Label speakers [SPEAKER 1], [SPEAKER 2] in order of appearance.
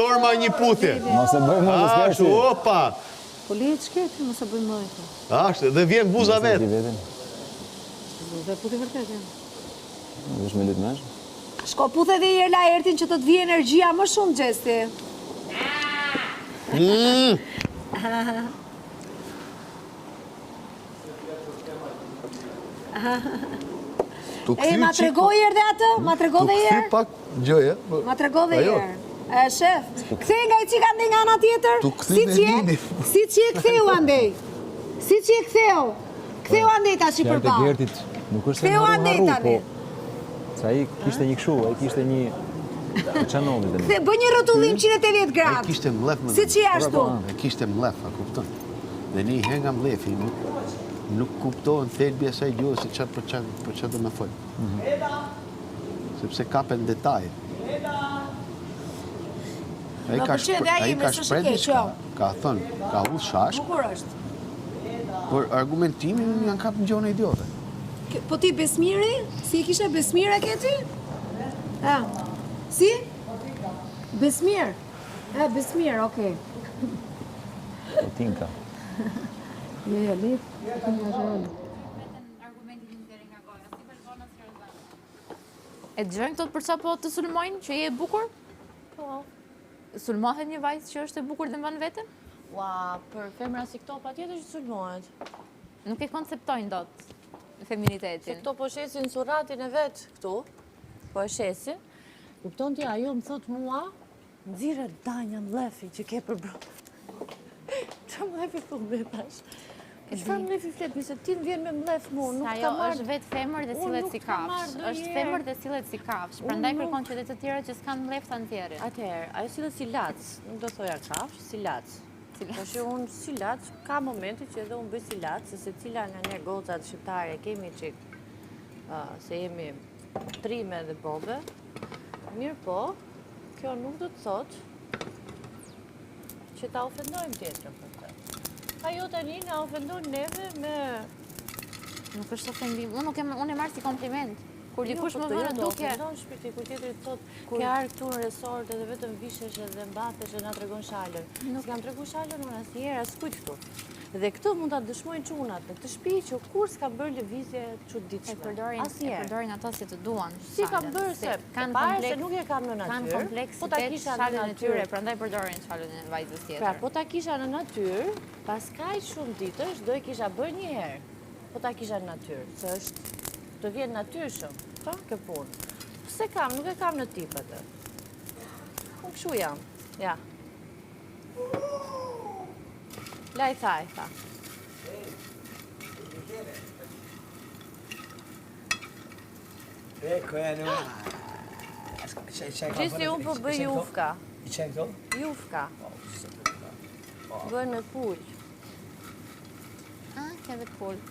[SPEAKER 1] Norma një puthje.
[SPEAKER 2] Mos e bëjmë më
[SPEAKER 1] Ashtu, opa.
[SPEAKER 3] Po leje çketi, mos e bëjmë më këtë.
[SPEAKER 1] Ashtu, dhe vjen buza vetë.
[SPEAKER 3] Buza puthje vërtet janë.
[SPEAKER 2] Vesh me lut mesh.
[SPEAKER 3] Shko puthe dhe i la ertin që të të vijë energjia më shumë, Gjesti. E, ma tregoj erë dhe atë? Ma tregoj dhe
[SPEAKER 1] Tu
[SPEAKER 3] erë?
[SPEAKER 1] këthy pak gjëja.
[SPEAKER 3] Ma tregoj dhe erë. Shef, kthej nga i qika ndej nga ana tjetër?
[SPEAKER 1] Tu kthej me lini.
[SPEAKER 3] Si që e ktheu andej? Si që e ktheu? Ktheu andej ta që
[SPEAKER 2] Fjalët e
[SPEAKER 3] përpa.
[SPEAKER 2] Gertit nuk është se
[SPEAKER 3] Ktheu
[SPEAKER 2] harru,
[SPEAKER 3] andej
[SPEAKER 2] harru,
[SPEAKER 3] tani.
[SPEAKER 2] po. Sa ai kishte një kështu, ai kishte një çanovi tani.
[SPEAKER 3] Bë një rrotullim 180
[SPEAKER 1] Ai
[SPEAKER 3] gradë.
[SPEAKER 1] kishte mlef më.
[SPEAKER 3] Si që ashtu.
[SPEAKER 1] Ai kishte mlef, a kupton? Dhe ne i henga mlefi, nuk kuptohen thelbi asaj gjuhës se çfarë për çfarë do më fol. Sepse kapen detaje. Ai ka shpreh diçka, ka thënë, ka udh shash,
[SPEAKER 3] Bukur është.
[SPEAKER 1] por argumentimin janë kap gjona idiote.
[SPEAKER 3] Po ti Besmiri? Si e kishe Besmir e keti? Si? Besmir? Besmir, okej.
[SPEAKER 2] Po tinka.
[SPEAKER 3] Jo, lip.
[SPEAKER 4] E dëgjojnë këto për çfarë po të sulmojnë që je e bukur?
[SPEAKER 5] Po.
[SPEAKER 4] Sulmohet një vajzë që është e bukur dhe mban veten?
[SPEAKER 5] Ua, për femra si këto patjetër që sulmohet.
[SPEAKER 4] Nuk e konceptojnë dot
[SPEAKER 5] Se
[SPEAKER 4] feminitetin.
[SPEAKER 5] këto po shesin suratin e vet këtu. Po e shesin. Kupton ti, ajo më thot mua, nxirre danja mlefi që ke për brop. Çfarë mlefi po më tash? Çfarë mlefi flet, se ti vjen me mlef mua, nuk
[SPEAKER 4] Ajo
[SPEAKER 5] ka marrë.
[SPEAKER 4] është vetë femër dhe sillet si kafsh. Është femër dhe sillet si kafsh. Prandaj kërkon që dhe të tjera që s'kan mlef ta nxjerrin.
[SPEAKER 5] Atëherë, ajo sillet si lac, nuk do thoja kafsh, si lac. Po që unë si lac, ka momente që edhe unë bëj si lac, se secila nga ne gocat shqiptare kemi çik, se jemi trime dhe bobe. Mirë po, kjo nuk do të thotë që ta ofendojmë tjetrën për këtë. Ajo tani na ofendon neve me...
[SPEAKER 4] Nuk është ofendim. Unë e marr si kompliment. Kur dikush më vjen duke
[SPEAKER 5] ofendon shpirti, kur tjetri thotë, ke arë këtu në resort edhe vetëm vishesh edhe mbathesh e na tregon shalën. S'kam tregu shalën unë asnjëherë askujt këtu. Dhe këtë mund ta dëshmojnë çunat në këtë shtëpi që kur s'ka bërë lëvizje çuditshme.
[SPEAKER 4] e përdorin ato si të duan.
[SPEAKER 5] Si kam bërë se se nuk e kam në natyrë.
[SPEAKER 4] Kanë kompleksitet shalën e tyre, prandaj përdorin shalën e vajzës tjetër.
[SPEAKER 5] Pra, po ta kisha në natyrë, pas kaq shumë ditësh do e kisha bërë një herë. Po ta kisha në natyrë, se është të vjen natyrshëm, kjo punë. Pse kam, nuk e kam në tip atë. Unë kështu jam, ja. Laj thaj, tha.
[SPEAKER 6] Ecco, no.
[SPEAKER 5] Gjisi unë po bëj jufka.
[SPEAKER 6] I qenë këto?
[SPEAKER 5] Jufka. Bëjnë me pull.
[SPEAKER 4] Ke vetë pull.